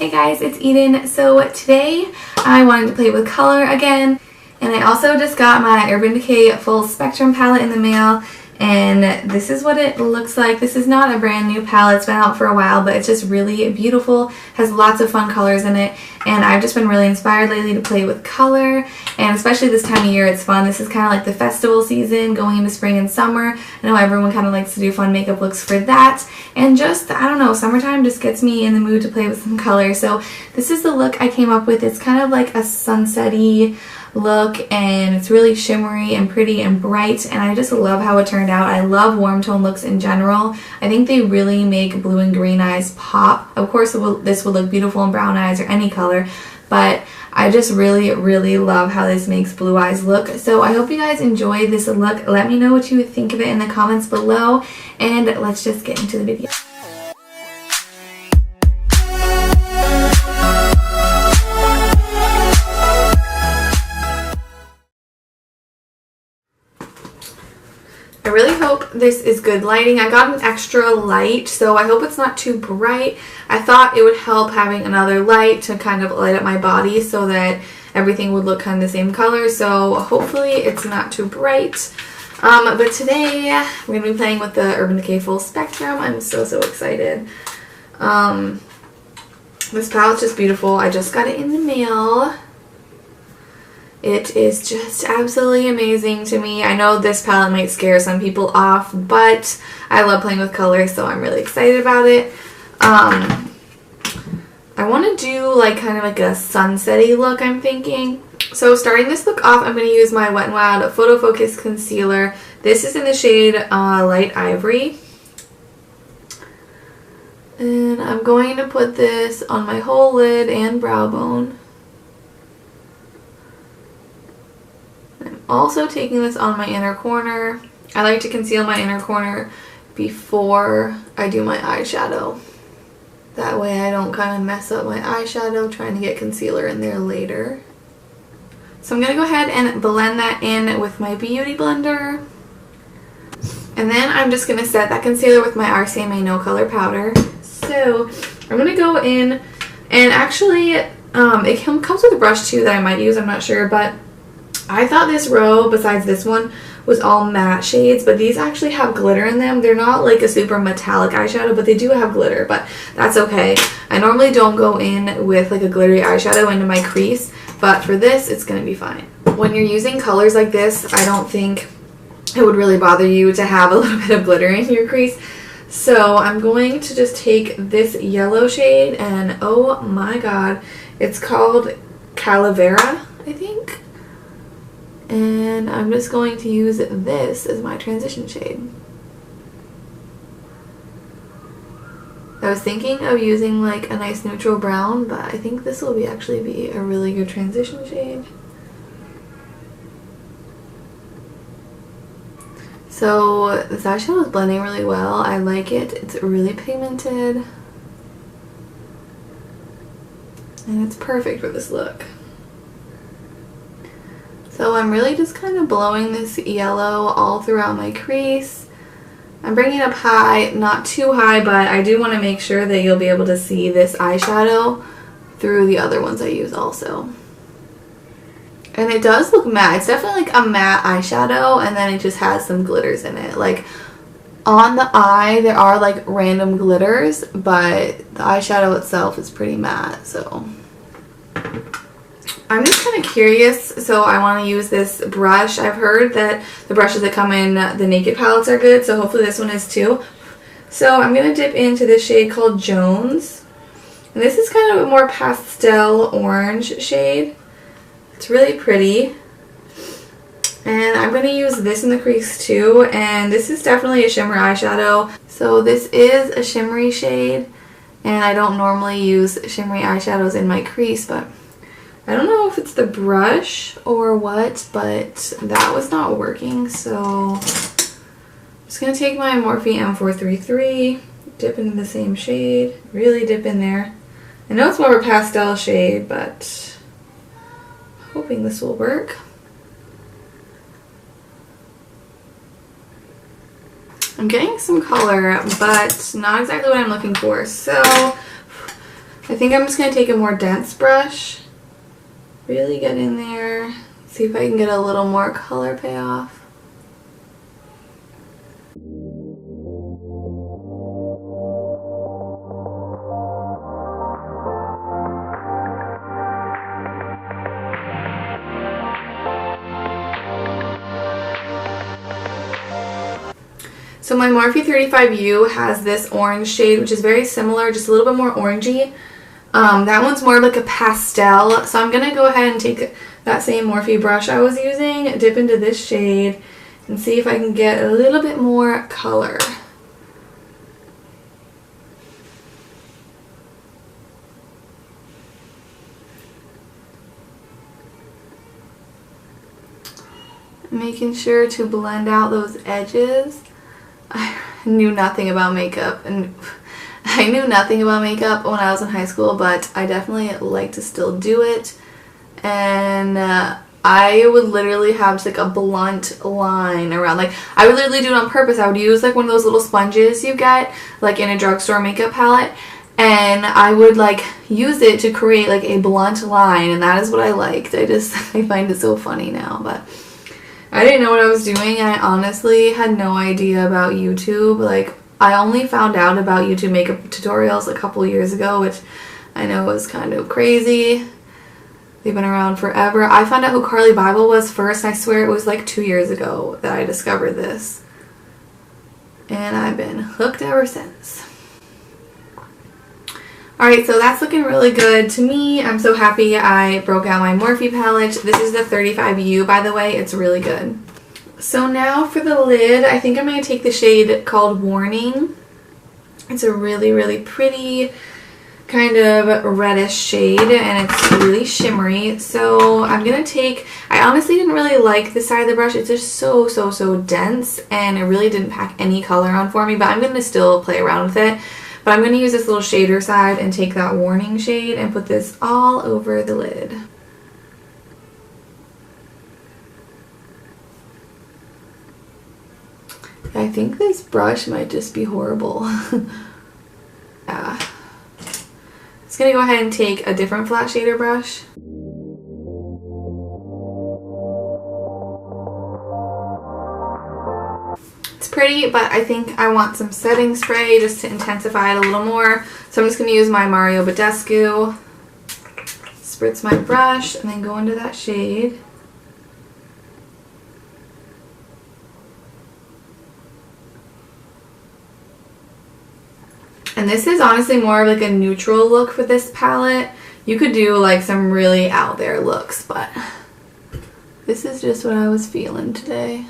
Hey guys, it's Eden. So today I wanted to play with color again, and I also just got my Urban Decay Full Spectrum palette in the mail, and this is what it looks like. This is not a brand new palette, it's been out for a while, but it's just really beautiful, has lots of fun colors in it, and I've just been really inspired lately to play with color, and especially this time of year it's fun. This is kind of like the festival season going into spring and summer. I know everyone kind of likes to do fun makeup looks for that, and just, I don't know, summertime just gets me in the mood to play with some color. So this is the look I came up with. It's kind of like a sunset-y look, and it's really shimmery and pretty and bright, and I just love how it turned out. I love warm tone looks in general. I think they really make blue and green eyes pop. Of course this would look beautiful in brown eyes or any color, but I just really love how this makes blue eyes look. So I hope you guys enjoy this look. Let me know what you think of it in the comments below, and let's just get into the video. I really hope this is good lighting. I got an extra light, so I hope it's not too bright. I thought it would help having another light to kind of light up my body so that everything would look kind of the same color, so hopefully it's not too bright. But today we're going to be playing with the Urban Decay Full Spectrum. I'm so excited. This palette's just beautiful. I just got it in the mail. It is just absolutely amazing to me. I know this palette might scare some people off, but I love playing with color, so I'm really excited about it. I want to do like kind of like a sunset-y look, I'm thinking. So starting this look off, I'm going to use my Wet n Wild Photo Focus Concealer. This is in the shade Light Ivory. And I'm going to put this on my whole lid and brow bone. Also taking this on my inner corner. I like to conceal my inner corner before I do my eyeshadow. That way I don't kind of mess up my eyeshadow trying to get concealer in there later. So I'm going to go ahead and blend that in with my Beauty Blender. And then I'm just going to set that concealer with my RCMA No Color Powder. So I'm going to go in, and actually it comes with a brush too that I might use, I'm not sure, but I thought this row, besides this one, was all matte shades, but these actually have glitter in them. They're not like a super metallic eyeshadow, but they do have glitter, but that's okay. I normally don't go in with like a glittery eyeshadow into my crease, but for this, it's going to be fine. When you're using colors like this, I don't think it would really bother you to have a little bit of glitter in your crease. So I'm going to just take this yellow shade, and oh my god, it's called Calavera, I think. And I'm just going to use this as my transition shade. I was thinking of using like a nice neutral brown, but I think this will actually be a really good transition shade. So this eyeshadow is blending really well. I like it. It's really pigmented. And it's perfect for this look. So I'm really just kind of blowing this yellow all throughout my crease. I'm bringing it up high, not too high, but I do want to make sure that you'll be able to see this eyeshadow through the other ones I use also. And it does look matte. It's definitely like a matte eyeshadow, and then it just has some glitters in it. Like on the eye there are like random glitters, but the eyeshadow itself is pretty matte, so I'm just kind of curious, so I want to use this brush. I've heard that the brushes that come in the Naked palettes are good, so hopefully this one is too. So I'm going to dip into this shade called Jones. And this is kind of a more pastel orange shade. It's really pretty. And I'm going to use this in the crease too, and this is definitely a shimmer eyeshadow. So this is a shimmery shade, and I don't normally use shimmery eyeshadows in my crease, but I don't know if it's the brush or what, but that was not working, so I'm just going to take my Morphe M433, dip into the same shade, really dip in there. I know it's more of a pastel shade, but I'm hoping this will work. I'm getting some color, but not exactly what I'm looking for, so I think I'm just going to take a more dense brush. Really get in there. See if I can get a little more color payoff. So my Morphe 35U has this orange shade, which is very similar, just a little bit more orangey. That one's more like a pastel. So I'm going to go ahead and take that same Morphe brush I was using, dip into this shade, and see if I can get a little bit more color. Making sure to blend out those edges. I knew nothing about makeup, and I knew nothing about makeup when I was in high school, but I definitely like to still do it. And I would literally have just like a blunt line around, like I would literally do it on purpose. I would use like one of those little sponges you get like in a drugstore makeup palette, and I would like use it to create like a blunt line, and that is what I liked. I find it so funny now, but I didn't know what I was doing. I honestly had no idea about YouTube. Like, I only found out about YouTube makeup tutorials a couple years ago, which I know is kind of crazy. They've been around forever. I found out who Carly Bible was first, and I swear it was like 2 years ago that I discovered this. And I've been hooked ever since. Alright, so that's looking really good to me. I'm so happy I broke out my Morphe palette. This is the 35U, by the way. It's really good. So now for the lid, I think I'm going to take the shade called Warning. It's a really, really pretty kind of reddish shade, and it's really shimmery. So I'm going to take, I honestly didn't really like this side of the brush. It's just so dense, and it really didn't pack any color on for me, but I'm going to still play around with it. But I'm going to use this little shader side and take that Warning shade and put this all over the lid. I think this brush might just be horrible. Yeah. Just going to go ahead and take a different flat shader brush. Pretty, but I think I want some setting spray just to intensify it a little more. So I'm just going to use my Mario Badescu, spritz my brush, and then go into that shade. And this is honestly more of like a neutral look for this palette. You could do like some really out there looks, but this is just what I was feeling today.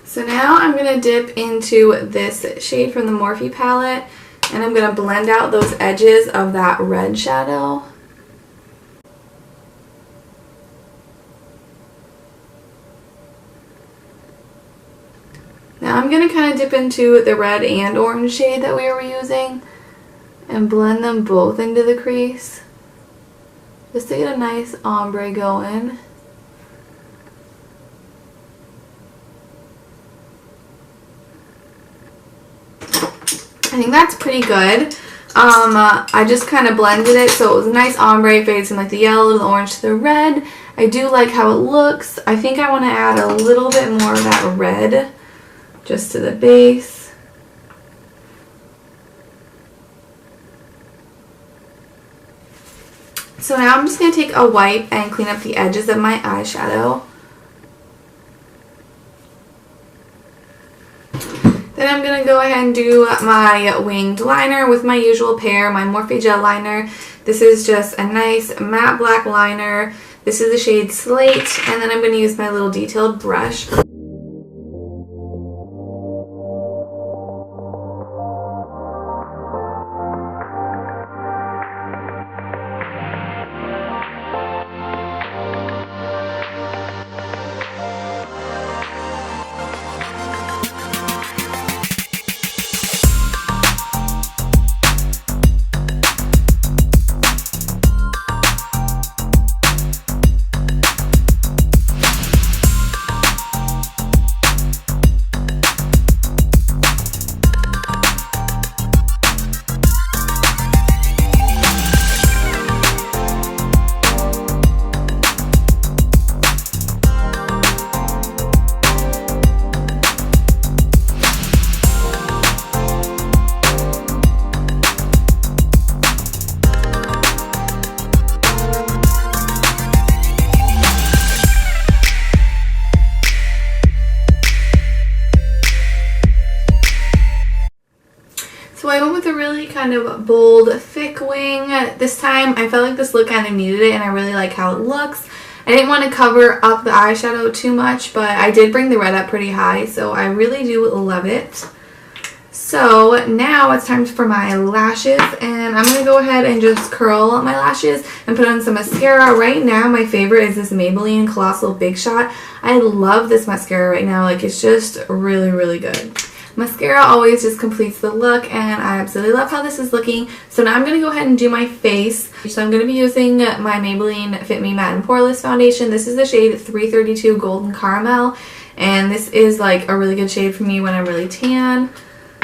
So now I'm going to dip into this shade from the Morphe palette, and I'm going to blend out those edges of that red shadow. Now I'm going to kind of dip into the red and orange shade that we were using and blend them both into the crease just to get a nice ombre going. I think that's pretty good. I just kind of blended it so it was a nice ombre, fades from like the yellow to the orange to the red. I do like how it looks. I think I want to add a little bit more of that red just to the base. So now I'm just going to take a wipe and clean up the edges of my eyeshadow. Then I'm going to go ahead and do my winged liner with my usual pair, my Morphe Gel Liner. This is just a nice matte black liner. This is the shade Slate, and then I'm going to use my little detailed brush. kind of bold, thick wing. This time I felt like this look kind of needed it, and I really like how it looks. I didn't want to cover up the eyeshadow too much, but I did bring the red up pretty high, so I really do love it. So now it's time for my lashes, and I'm going to go ahead and just curl my lashes and put on some mascara. Right now my favorite is this Maybelline Colossal Big Shot. I love this mascara right now. Like, it's just really, really good. Mascara always just completes the look, and I absolutely love how this is looking. So now I'm going to go ahead and do my face. So I'm going to be using my Maybelline Fit Me Matte and Poreless Foundation. This is the shade 332 Golden Caramel, and this is like a really good shade for me when I'm really tan.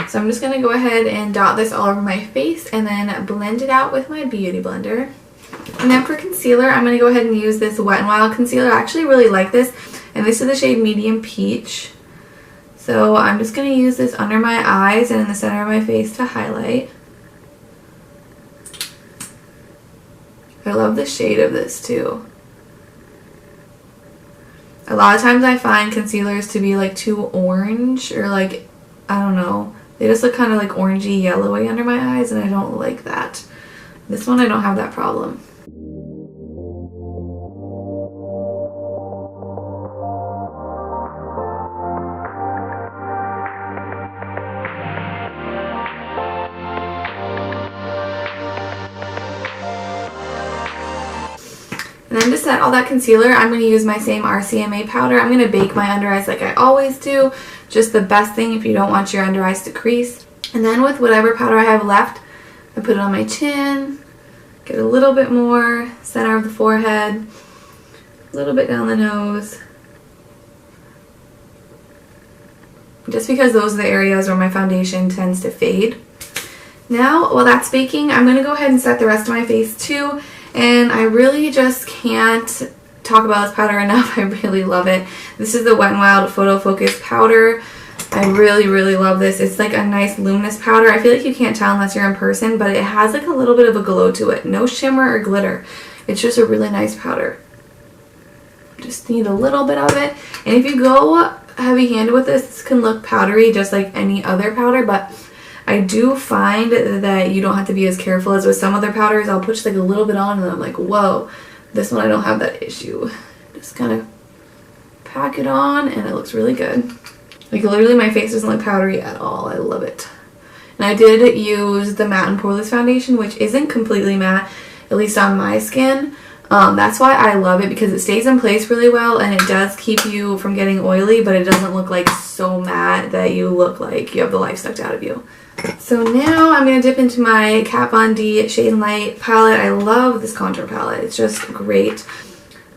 So I'm just going to go ahead and dot this all over my face and then blend it out with my beauty blender. And then for concealer, I'm going to go ahead and use this Wet n Wild concealer. I actually really like this, and this is the shade Medium Peach. So I'm just going to use this under my eyes and in the center of my face to highlight. I love the shade of this too. A lot of times I find concealers to be like too orange, or like, I don't know. They just look kind of like orangey yellowy under my eyes, and I don't like that. This one I don't have that problem. And then to set all that concealer, I'm going to use my same RCMA powder. I'm going to bake my under eyes like I always do. Just the best thing if you don't want your under eyes to crease. And then with whatever powder I have left, I put it on my chin, get a little bit more, center of the forehead, a little bit down the nose. Just because those are the areas where my foundation tends to fade. Now, while that's baking, I'm going to go ahead and set the rest of my face too. And I really just can't talk about this powder enough. I really love it. This is the Wet n Wild Photo Focus powder. I really, really love this. It's like a nice luminous powder. I feel like you can't tell unless you're in person, but it has like a little bit of a glow to it. No shimmer or glitter. It's just a really nice powder. Just need a little bit of it. And if you go heavy-handed with this, this can look powdery just like any other powder, but I do find that you don't have to be as careful as with some other powders. I'll put just like a little bit on and I'm like, whoa, this one I don't have that issue. Just kind of pack it on and it looks really good. Like, literally my face doesn't look powdery at all. I love it. And I did use the Matte and Poreless Foundation, which isn't completely matte, at least on my skin. That's why I love it, because it stays in place really well and it does keep you from getting oily, but it doesn't look like so matte that you look like you have the life sucked out of you. So now I'm going to dip into my Kat Von D Shade and Light palette. I love this contour palette. It's just great.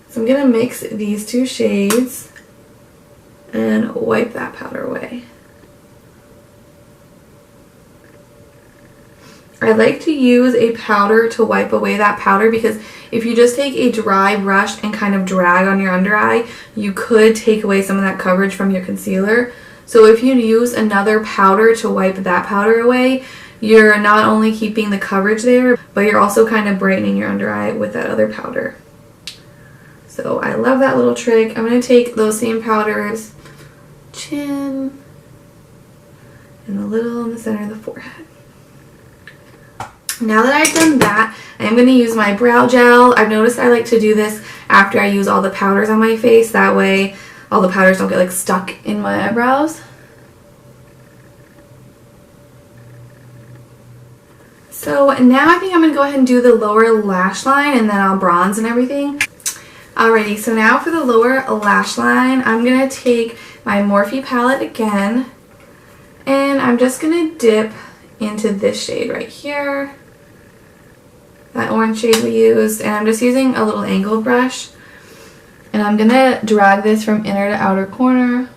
So I'm going to mix these two shades and wipe that powder away. I like to use a powder to wipe away that powder, because if you just take a dry brush and kind of drag on your under eye, you could take away some of that coverage from your concealer. So if you use another powder to wipe that powder away, you're not only keeping the coverage there, but you're also kind of brightening your under eye with that other powder. So I love that little trick. I'm going to take those same powders, chin, and a little in the center of the forehead. Now that I've done that, I'm going to use my brow gel. I've noticed I like to do this after I use all the powders on my face. That way all the powders don't get like stuck in my eyebrows. So now I think I'm going to go ahead and do the lower lash line, and then I'll bronze and everything. Alrighty, so now for the lower lash line, I'm going to take my Morphe palette again, and I'm just going to dip into this shade right here. That orange shade we used, and I'm just using a little angled brush, and I'm going to drag this from inner to outer corner.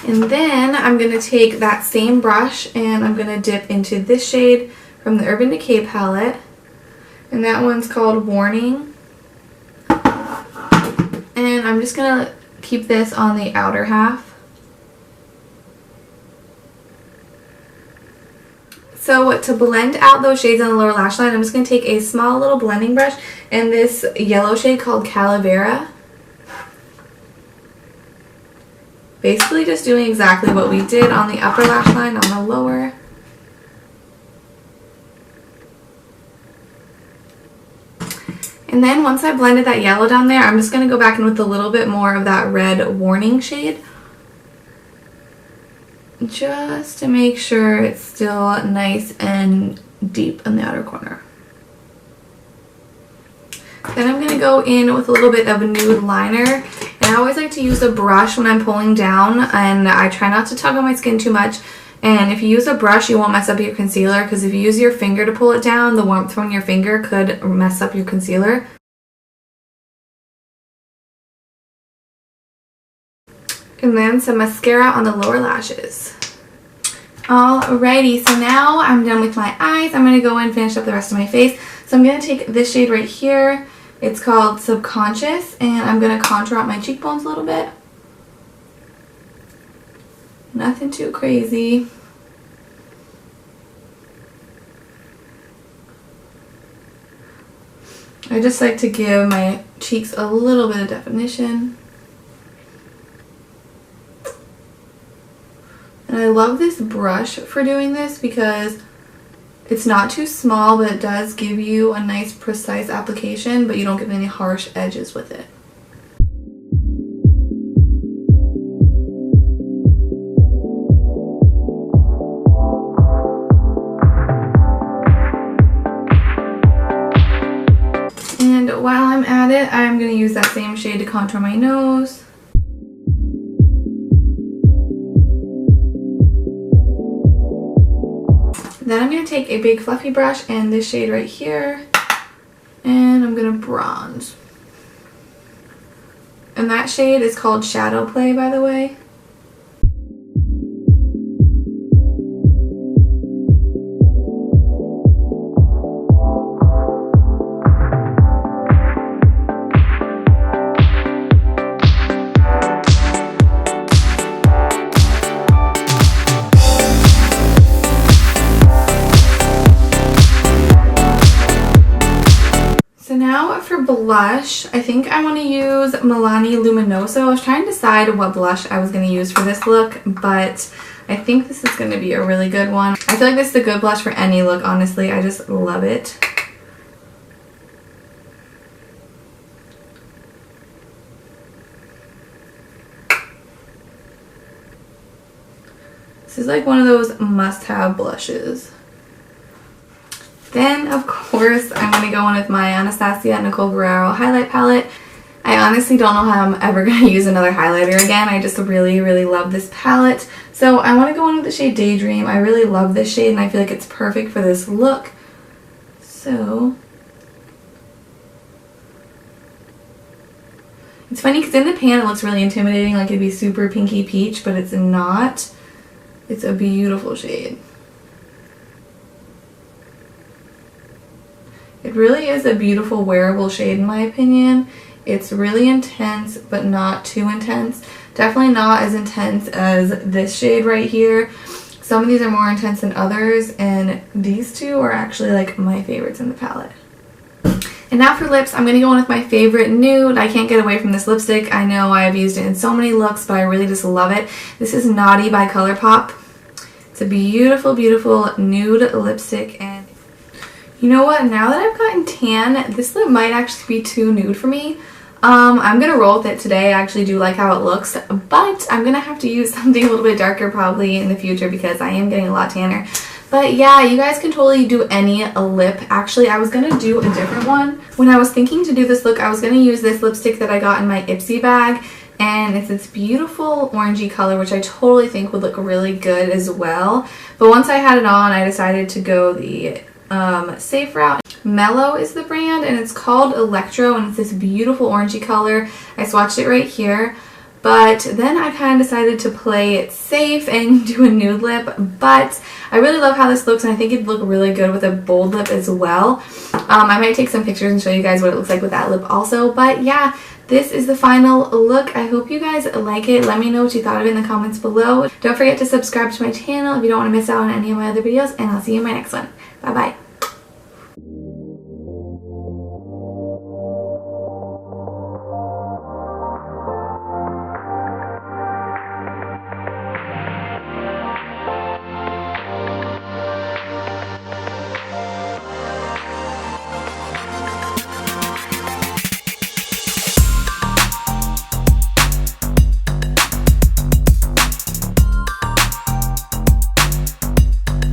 And then I'm going to take that same brush and I'm going to dip into this shade from the Urban Decay palette, and that one's called Warning. And I'm just going to keep this on the outer half. So to blend out those shades on the lower lash line, I'm just going to take a small little blending brush and this yellow shade called Calavera. Basically just doing exactly what we did on the upper lash line on the lower. And then once I blended that yellow down there, I'm just going to go back in with a little bit more of that red warning shade, just to make sure it's still nice and deep in the outer corner. Then I'm going to go in with a little bit of a nude liner, and I always like to use a brush when I'm pulling down, and I try not to tug on my skin too much. And if you use a brush, you won't mess up your concealer, because if you use your finger to pull it down, the warmth from your finger could mess up your concealer. And then some mascara on the lower lashes. Alrighty, so now I'm done with my eyes. I'm going to go and finish up the rest of my face. So I'm going to take this shade right here. It's called Subconscious, and I'm going to contour out my cheekbones a little bit. Nothing too crazy. I just like to give my cheeks a little bit of definition. And I love this brush for doing this because it's not too small, but it does give you a nice precise application, but you don't get any harsh edges with it. And while I'm at it, I'm going to use that same shade to contour my nose. Then I'm going to take a big fluffy brush and this shade right here, and I'm going to bronze. And that shade is called Shadow Play, by the way. For blush, I think I want to use Milani Luminoso. I was trying to decide what blush I was going to use for this look, but I think this is going to be a really good one. I feel like this is a good blush for any look, honestly. I just love it. This is like one of those must-have blushes. Then, of course, I'm going to go in with my Anastasia Nicole Guerriero highlight palette. I honestly don't know how I'm ever going to use another highlighter again. I just really, really love this palette. So I want to go in with the shade Daydream. I really love this shade, and I feel like it's perfect for this look. So it's funny because in the pan it looks really intimidating, like it'd be super pinky peach, but it's not. It's a beautiful shade. It really is a beautiful wearable shade in my opinion. It's really intense, but not too intense. Definitely not as intense as this shade right here. Some of these are more intense than others, and these two are actually like my favorites in the palette. And now for lips, I'm going to go in with my favorite nude. I can't get away from this lipstick. I know I've used it in so many looks, but I really just love it. This is Naughty by ColourPop. It's a beautiful, beautiful nude lipstick, and you know what? Now that I've gotten tan, this lip might actually be too nude for me. I'm going to roll with it today. I actually do like how it looks, but I'm going to have to use something a little bit darker probably in the future because I am getting a lot tanner. But yeah, you guys can totally do any lip. Actually, I was going to do a different one. When I was thinking to do this look, I was going to use this lipstick that I got in my Ipsy bag. And it's this beautiful orangey color, which I totally think would look really good as well. But once I had it on, I decided to go the safe route. Mellow is the brand, and it's called Electro, and it's this beautiful orangey color. I swatched it right here. But then I kind of decided to play it safe and do a nude lip. But I really love how this looks, and I think it'd look really good with a bold lip as well. I might take some pictures and show you guys what it looks like with that lip also. But yeah, this is the final look. I hope you guys like it. Let me know what you thought of it in the comments below. Don't forget to subscribe to my channel if you don't want to miss out on any of my other videos, and I'll see you in my next one. Bye bye.